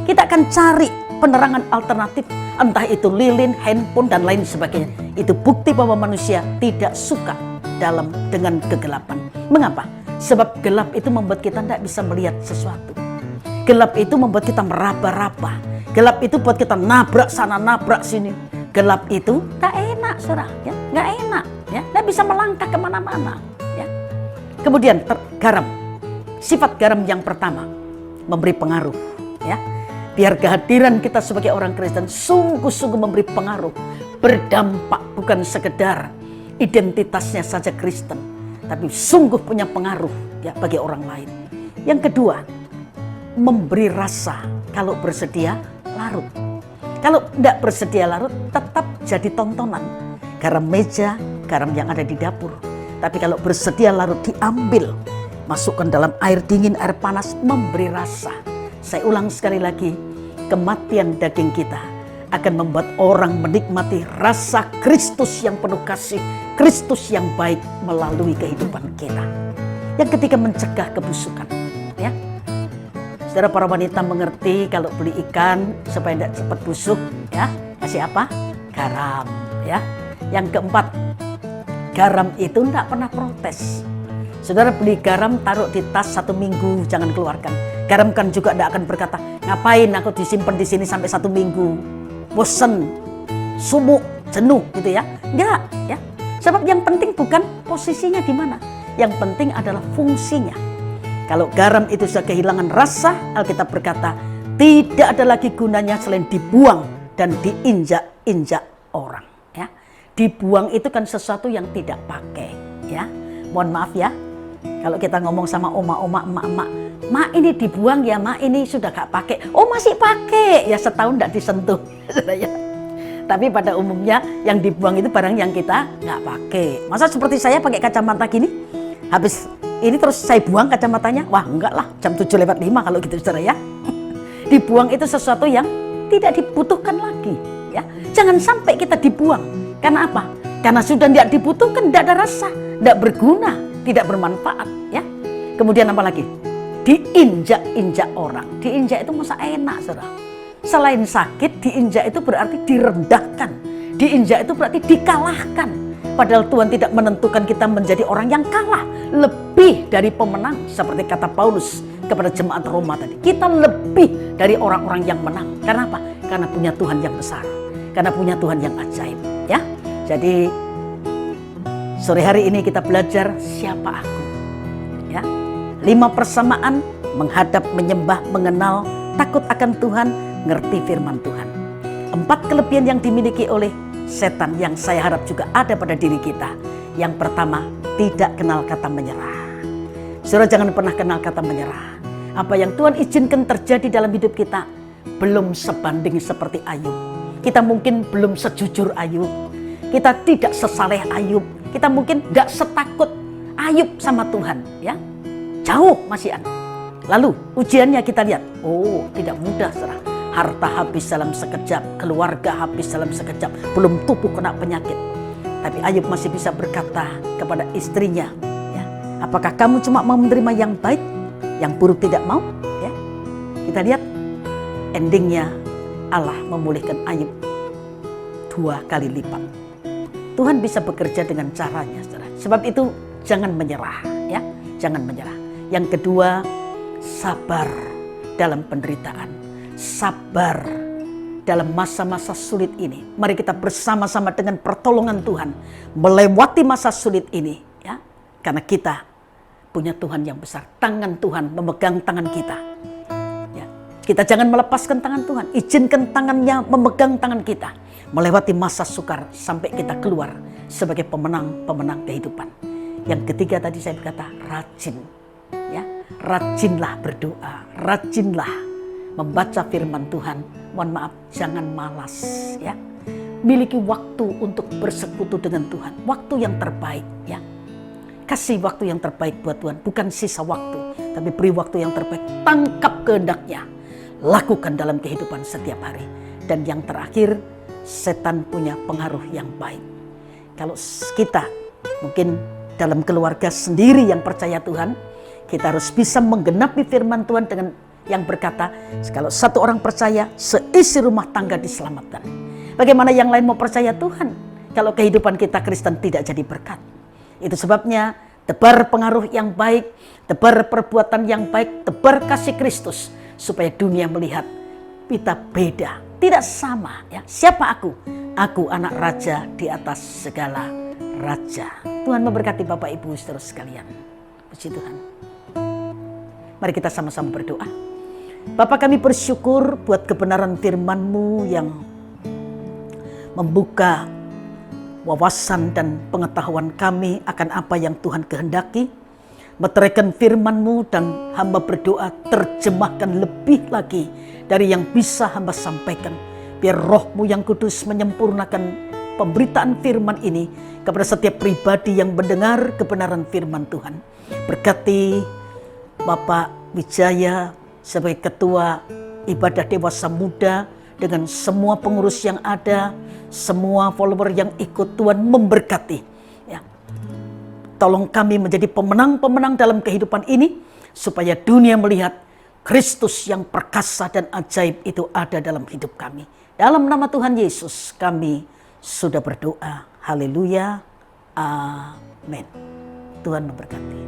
Kita akan cari penerangan alternatif, entah itu lilin, handphone, dan lain sebagainya. Itu bukti bahwa manusia tidak suka dengan kegelapan. Mengapa? Sebab gelap itu membuat kita tidak bisa melihat sesuatu. Gelap itu membuat kita meraba-raba. Gelap itu buat kita nabrak sana, nabrak sini. Gelap itu tak enak, saudara, ya, nggak enak, ya, nggak bisa melangkah kemana-mana, ya. Kemudian garam, sifat garam yang pertama memberi pengaruh, ya. Biar kehadiran kita sebagai orang Kristen sungguh-sungguh memberi pengaruh, berdampak, bukan sekedar identitasnya saja Kristen, tapi sungguh punya pengaruh, ya, bagi orang lain. Yang kedua, memberi rasa. Kalau bersedia larut. Kalau tidak bersedia larut, tetap jadi tontonan. Garam meja, garam yang ada di dapur. Tapi kalau bersedia larut, diambil, masukkan dalam air dingin, air panas, memberi rasa. Saya ulang sekali lagi, kematian daging kita akan membuat orang menikmati rasa Kristus yang penuh kasih, Kristus yang baik melalui kehidupan kita. Yang ketiga, mencegah kebusukan, ya. Saudara, para wanita mengerti kalau beli ikan supaya tidak cepat busuk, ya, kasih apa? Garam, ya. Yang keempat, garam itu tidak pernah protes. Saudara beli garam, taruh di tas 1 minggu, jangan keluarkan. Garam kan juga tidak akan berkata, ngapain aku disimpan di sini sampai 1 minggu, bosen, sumuk, jenuh, gitu ya. Enggak, ya. Sebab yang penting bukan posisinya di mana, yang penting adalah fungsinya. Kalau garam itu sudah kehilangan rasa, Alkitab berkata, tidak ada lagi gunanya selain dibuang dan diinjak-injak orang. Ya. Dibuang itu kan sesuatu yang tidak pakai. Ya. Mohon maaf ya, kalau kita ngomong sama oma-oma, emak-emak, mak ini dibuang ya, mak ini sudah gak pakai. Oh masih pakai, ya setahun tidak disentuh. Tapi pada umumnya yang dibuang itu barang yang kita gak pakai. Masa seperti saya pakai kacamata gini, habis ini terus saya buang kacamatanya? Wah enggak lah, jam 7:05 kalau gitu saudara ya. Dibuang itu sesuatu yang tidak dibutuhkan lagi, ya. Jangan sampai kita dibuang. Karena apa? Karena sudah tidak dibutuhkan, tidak ada rasa, tidak berguna, tidak bermanfaat, ya. Kemudian apa lagi? Diinjak-injak orang. Diinjak itu masa enak, saudara. Selain sakit, diinjak itu berarti direndahkan. Diinjak itu berarti dikalahkan. Padahal Tuhan tidak menentukan kita menjadi orang yang kalah, lebih dari pemenang, seperti kata Paulus kepada jemaat Roma tadi. Kita lebih dari orang-orang yang menang. Karena apa? Karena punya Tuhan yang besar, karena punya Tuhan yang ajaib, ya. Jadi sore hari ini kita belajar siapa aku, ya. 5 persamaan: menghadap, menyembah, mengenal, takut akan Tuhan, ngerti firman Tuhan. 4 kelebihan yang dimiliki oleh setan yang saya harap juga ada pada diri kita. Yang pertama, tidak kenal kata menyerah. Saudara, jangan pernah kenal kata menyerah. Apa yang Tuhan izinkan terjadi dalam hidup kita belum sebanding seperti Ayub. Kita mungkin belum sejujur Ayub. Kita tidak sesaleh Ayub. Kita mungkin tidak setakut Ayub sama Tuhan, ya. Jauh masih ada. Lalu ujiannya kita lihat, oh tidak mudah, saudara. Harta habis dalam sekejap, keluarga habis dalam sekejap, belum tubuh kena penyakit. Tapi Ayub masih bisa berkata kepada istrinya, ya, apakah kamu cuma mau menerima yang baik, yang buruk tidak mau? Ya. Kita lihat endingnya, Allah memulihkan Ayub 2 kali lipat. Tuhan bisa bekerja dengan caranya, saudara. Sebab itu jangan menyerah, ya, jangan menyerah. Yang kedua, sabar dalam penderitaan. Sabar dalam masa-masa sulit ini. Mari kita bersama-sama dengan pertolongan Tuhan melewati masa sulit ini, ya. Karena kita punya Tuhan yang besar. Tangan Tuhan memegang tangan kita, ya. Kita jangan melepaskan tangan Tuhan. Izinkan tangannya memegang tangan kita melewati masa sukar sampai kita keluar sebagai pemenang-pemenang kehidupan. Yang ketiga tadi saya berkata rajin, ya. Rajinlah berdoa, rajinlah membaca firman Tuhan. Mohon maaf, jangan malas, ya. Miliki waktu untuk bersekutu dengan Tuhan, waktu yang terbaik, ya. Kasih waktu yang terbaik buat Tuhan, bukan sisa waktu, tapi beri waktu yang terbaik. Tangkap kehendaknya, lakukan dalam kehidupan setiap hari. Dan yang terakhir, setan punya pengaruh yang baik. Kalau kita mungkin dalam keluarga sendiri yang percaya Tuhan, Kita harus bisa menggenapi firman Tuhan dengan yang berkata, kalau satu orang percaya, seisi rumah tangga diselamatkan. Bagaimana yang lain mau percaya Tuhan kalau kehidupan kita Kristen tidak jadi berkat? Itu sebabnya tebar pengaruh yang baik, tebar perbuatan yang baik, tebar kasih Kristus, supaya dunia melihat kita beda, tidak sama. Ya, siapa aku? Aku anak raja di atas segala raja. Tuhan memberkati Bapak Ibu saudara sekalian. Puji Tuhan. Mari kita sama-sama berdoa. Bapa, kami bersyukur buat kebenaran firman-Mu yang membuka wawasan dan pengetahuan kami akan apa yang Tuhan kehendaki. Meteraikan firman-Mu dan hamba berdoa terjemahkan lebih lagi dari yang bisa hamba sampaikan. Biar Roh-Mu yang kudus menyempurnakan pemberitaan firman ini kepada setiap pribadi yang mendengar kebenaran firman Tuhan. Berkati Bapak Wijaya sebagai ketua ibadah dewasa muda dengan semua pengurus yang ada, semua follower yang ikut, Tuhan memberkati. Ya. Tolong kami menjadi pemenang-pemenang dalam kehidupan ini supaya dunia melihat Kristus yang perkasa dan ajaib itu ada dalam hidup kami. Dalam nama Tuhan Yesus kami sudah berdoa. Haleluya. Amin. Tuhan memberkati.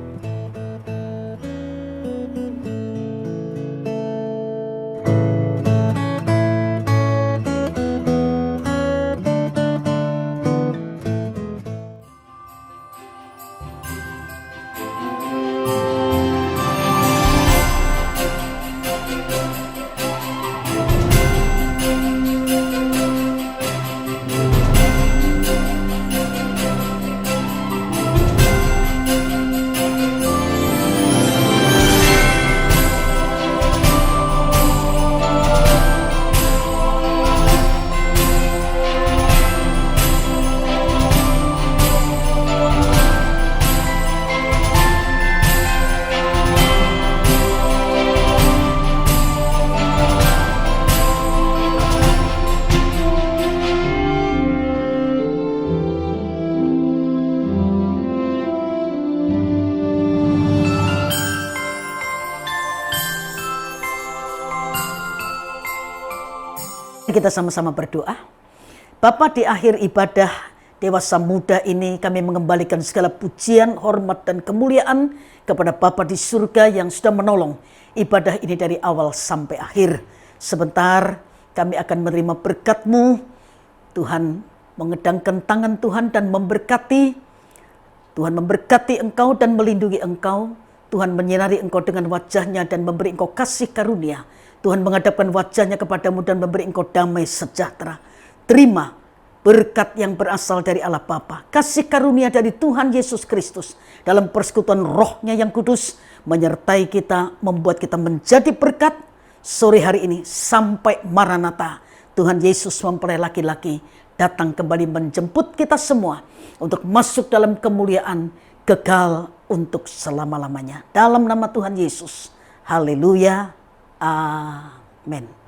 Kita sama-sama berdoa. Bapa, di akhir ibadah dewasa muda ini kami mengembalikan segala pujian, hormat dan kemuliaan kepada Bapa di surga yang sudah menolong ibadah ini dari awal sampai akhir. Sebentar kami akan menerima berkat-Mu. Tuhan mengedangkan tangan Tuhan dan memberkati. Tuhan memberkati Engkau dan melindungi Engkau. Tuhan menyinari Engkau dengan wajah-Nya dan memberi Engkau kasih karunia. Tuhan menghadapkan wajah-Nya kepadamu dan memberi engkau damai sejahtera. Terima berkat yang berasal dari Allah Bapa, kasih karunia dari Tuhan Yesus Kristus dalam persekutuan Roh-Nya yang kudus menyertai kita, membuat kita menjadi berkat sore hari ini sampai Maranatha. Tuhan Yesus mempelai laki-laki datang kembali menjemput kita semua untuk masuk dalam kemuliaan kekal untuk selama-lamanya. Dalam nama Tuhan Yesus. Haleluya. Amin.